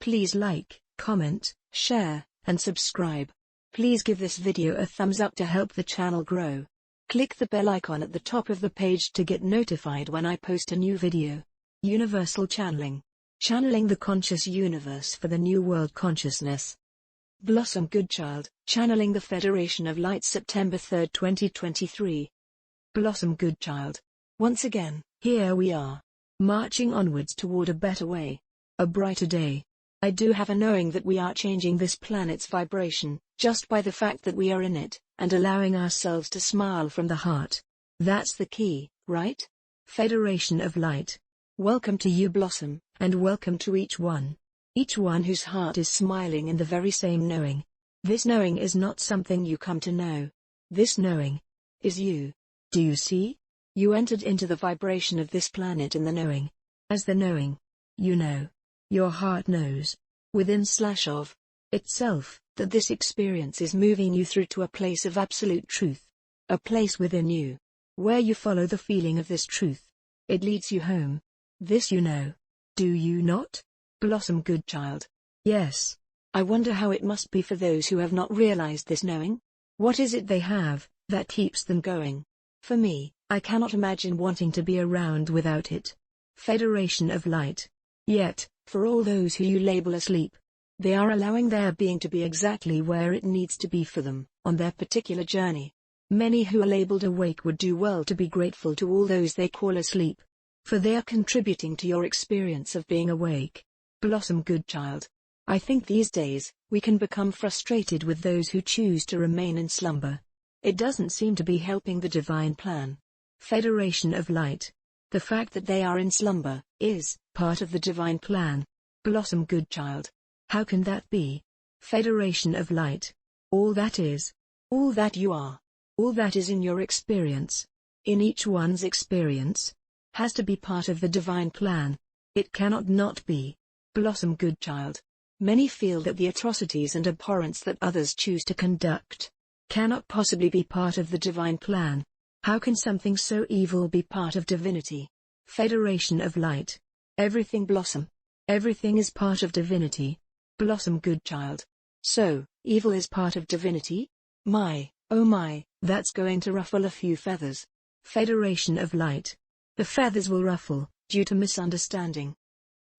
Please like, comment, share, and subscribe. Please give this video a thumbs up to help the channel grow. Click the bell icon at the top of the page to get notified when I post a new video. Universal Channeling. Channeling the conscious universe for the new world consciousness. Blossom Goodchild, Channeling the Federation of Light, September 3, 2023. Blossom Goodchild. Once again, here we are. Marching onwards toward a better way. A brighter day. I do have a knowing that we are changing this planet's vibration, just by the fact that we are in it, and allowing ourselves to smile from the heart. That's the key, right? Federation of Light. Welcome to you, Blossom, and welcome to each one. Each one whose heart is smiling in the very same knowing. This knowing is not something you come to know. This knowing is you. Do you see? You entered into the vibration of this planet in the knowing. As the knowing, you know. Your heart knows, within/of itself, that this experience is moving you through to a place of absolute truth. A place within you, where you follow the feeling of this truth. It leads you home. This you know. Do you not? Blossom Goodchild. Yes. I wonder how it must be for those who have not realized this knowing. What is it they have, that keeps them going? For me, I cannot imagine wanting to be around without it. Federation of Light. Yet, for all those who you label asleep, they are allowing their being to be exactly where it needs to be for them, on their particular journey. Many who are labeled awake would do well to be grateful to all those they call asleep, for they are contributing to your experience of being awake. Blossom Goodchild. I think these days, we can become frustrated with those who choose to remain in slumber. It doesn't seem to be helping the divine plan. Federation of Light. The fact that they are in slumber is part of the divine plan. Blossom Goodchild. How can that be? Federation of Light. All that is, all that you are, all that is in your experience, in each one's experience, has to be part of the divine plan. It cannot not be. Blossom Goodchild. Many feel that the atrocities and abhorrence that others choose to conduct cannot possibly be part of the divine plan. How can something so evil be part of divinity? Federation of Light. Everything, Blossom. Everything is part of divinity. Blossom Goodchild. So, evil is part of divinity? My, oh my, that's going to ruffle a few feathers. Federation of Light. The feathers will ruffle, due to misunderstanding.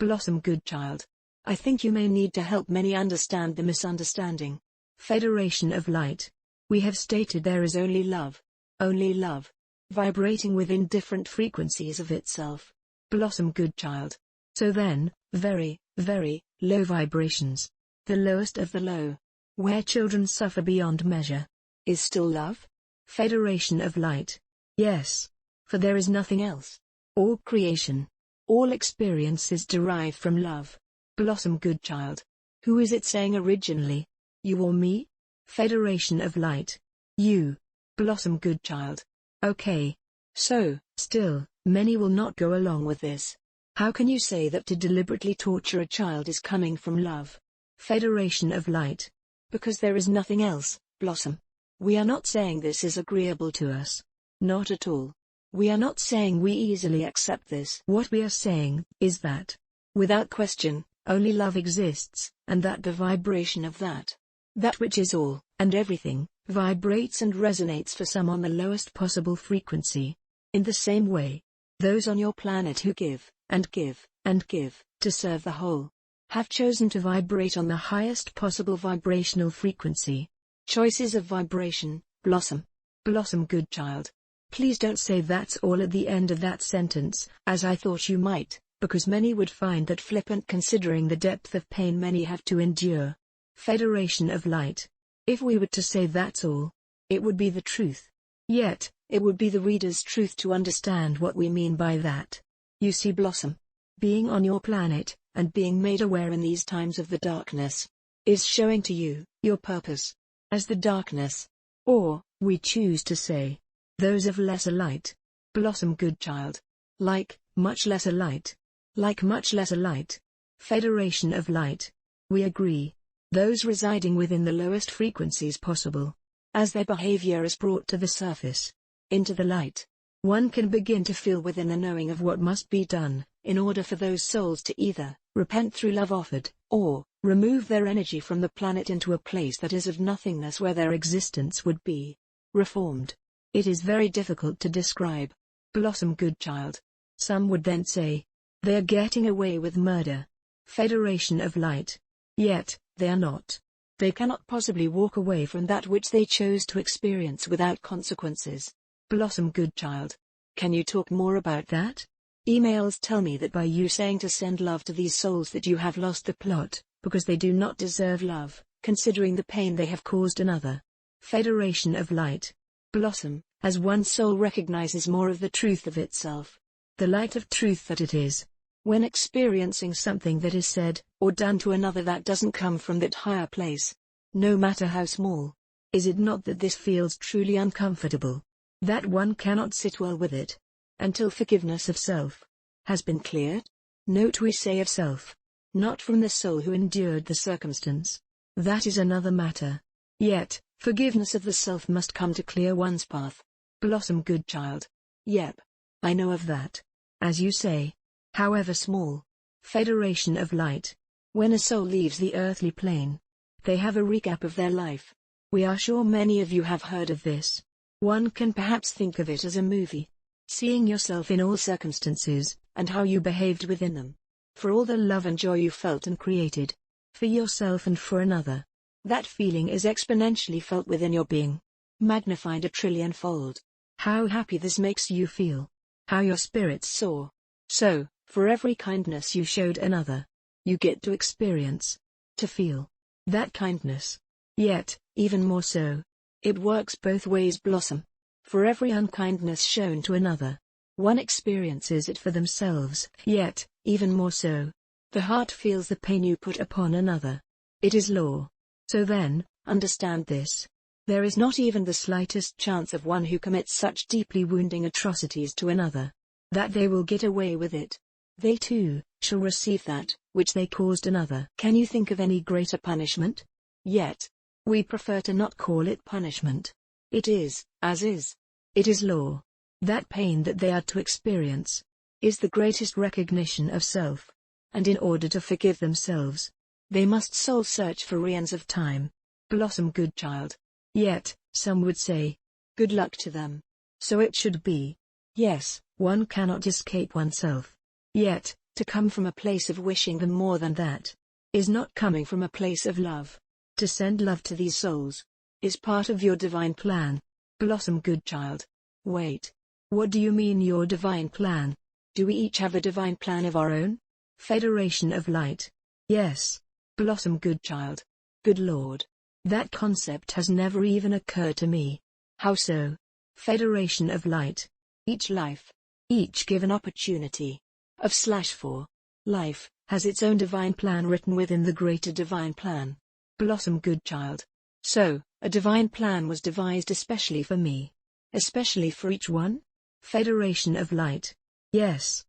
Blossom Goodchild. I think you may need to help many understand the misunderstanding. Federation of Light. We have stated there is only love. Only love. Vibrating within different frequencies of itself. Blossom Goodchild. So then, very, very, low vibrations. The lowest of the low. Where children suffer beyond measure. Is still love? Federation of Light. Yes. For there is nothing else. All creation. All experience is derived from love. Blossom Goodchild. Who is it saying originally? You or me? Federation of Light. You. Blossom Goodchild. Okay. So, still, many will not go along with this. How can you say that to deliberately torture a child is coming from love? Federation of Light. Because there is nothing else, Blossom. We are not saying this is agreeable to us. Not at all. We are not saying we easily accept this. What we are saying is that, without question, only love exists, and that the vibration of that which is all, and everything, vibrates and resonates for some on the lowest possible frequency. In the same way, those on your planet who give, and give, and give, to serve the whole, have chosen to vibrate on the highest possible vibrational frequency. Choices of vibration, Blossom. Blossom Goodchild. Please don't say that's all at the end of that sentence, as I thought you might, because many would find that flippant considering the depth of pain many have to endure. Federation of Light. If we were to say that's all, it would be the truth. Yet, it would be the reader's truth to understand what we mean by that. You see, Blossom, being on your planet, and being made aware in these times of the darkness, is showing to you your purpose. As the darkness, or, we choose to say, those of lesser light. Blossom Goodchild. Like, much lesser light. Like much lesser light. Federation of Light. We agree. Those residing within the lowest frequencies possible. As their behavior is brought to the surface, into the light, one can begin to feel within a knowing of what must be done, in order for those souls to either repent through love offered, or remove their energy from the planet into a place that is of nothingness where their existence would be reformed. It is very difficult to describe. Blossom Goodchild. Some would then say, they are getting away with murder. Federation of Light. Yet, they are not. They cannot possibly walk away from that which they chose to experience without consequences. Blossom Goodchild. Can you talk more about that? Emails tell me that by you saying to send love to these souls that you have lost the plot, because they do not deserve love, considering the pain they have caused another. Federation of Light. Blossom, as one soul recognizes more of the truth of itself, the light of truth that it is. When experiencing something that is said or done to another that doesn't come from that higher place, no matter how small, is it not that this feels truly uncomfortable? That one cannot sit well with it until forgiveness of self has been cleared? Note we say of self, not from the soul who endured the circumstance. That is another matter. Yet, forgiveness of the self must come to clear one's path. Blossom Goodchild. Yep. I know of that. As you say, however small. Federation of Light. When a soul leaves the earthly plane, they have a recap of their life. We are sure many of you have heard of this. One can perhaps think of it as a movie. Seeing yourself in all circumstances, and how you behaved within them. For all the love and joy you felt and created. For yourself and for another. That feeling is exponentially felt within your being. Magnified a trillion-fold. How happy this makes you feel. How your spirits soar. So, for every kindness you showed another, you get to experience, to feel, that kindness. Yet, even more so, it works both ways. Blossom. For every unkindness shown to another, one experiences it for themselves. Yet, even more so, the heart feels the pain you put upon another. It is law. So then, understand this. There is not even the slightest chance of one who commits such deeply wounding atrocities to another, that they will get away with it. They too shall receive that which they caused another. Can you think of any greater punishment? Yet, we prefer to not call it punishment. It is, as is. It is law. That pain that they are to experience is the greatest recognition of self. And in order to forgive themselves, they must soul search for eons of time. Blossom Goodchild. Yet, some would say, good luck to them. So it should be. Yes, one cannot escape oneself. Yet, to come from a place of wishing them more than that, is not coming from a place of love. To send love to these souls is part of your divine plan. Blossom Goodchild. Wait. What do you mean your divine plan? Do we each have a divine plan of our own? Federation of Light. Yes. Blossom Goodchild. Good Lord. That concept has never even occurred to me. How so? Federation of Light. Each life, each given opportunity, for life, has its own divine plan written within the greater divine plan. Blossom Goodchild. So, a divine plan was devised especially for me. Especially for each one? Federation of Light. Yes.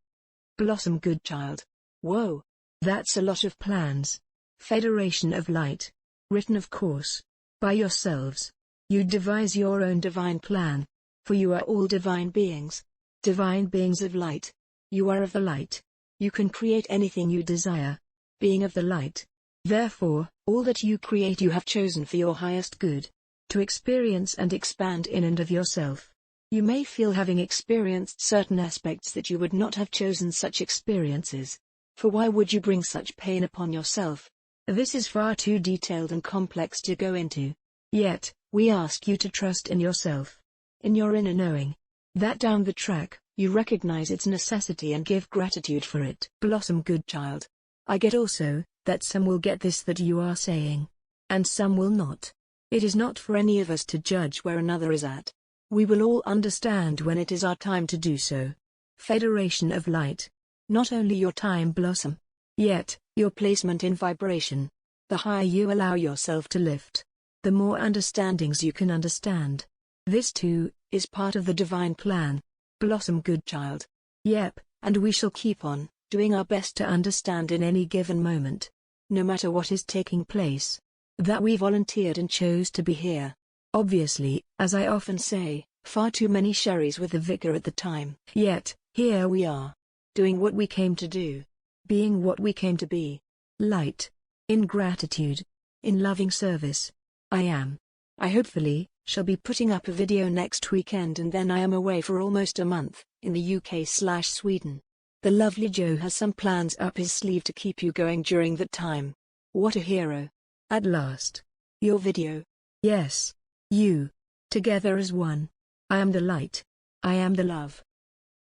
Blossom Goodchild. Whoa. That's a lot of plans. Federation of Light. Written of course, by yourselves. You devise your own divine plan. For you are all divine beings. Divine beings of light. You are of the light. You can create anything you desire. Being of the light. Therefore, all that you create you have chosen for your highest good. To experience and expand in and of yourself. You may feel having experienced certain aspects that you would not have chosen such experiences. For why would you bring such pain upon yourself? This is far too detailed and complex to go into. Yet, we ask you to trust in yourself. In your inner knowing. That down the track, you recognize its necessity and give gratitude for it. Blossom Goodchild. I get also, that some will get this that you are saying. And some will not. It is not for any of us to judge where another is at. We will all understand when it is our time to do so. Federation of Light. Not only your time, Blossom. Yet, your placement in vibration. The higher you allow yourself to lift, the more understandings you can understand. This too, is part of the divine plan. Blossom Goodchild. Yep, and we shall keep on, doing our best to understand in any given moment. No matter what is taking place. That we volunteered and chose to be here. Obviously, as I often say, far too many sherries with the vicar at the time. Yet, here we are. Doing what we came to do. being what we came to be. Light. In gratitude. In loving service. I am. I hopefully shall be putting up a video next weekend, and then I am away for almost a month, in the UK/Sweden. The lovely Joe has some plans up his sleeve to keep you going during that time. What a hero. At last. Your video. Yes. You. Together as one. I am the light. I am the love.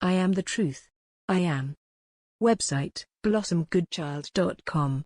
I am the truth. I am. Website, blossomgoodchild.com.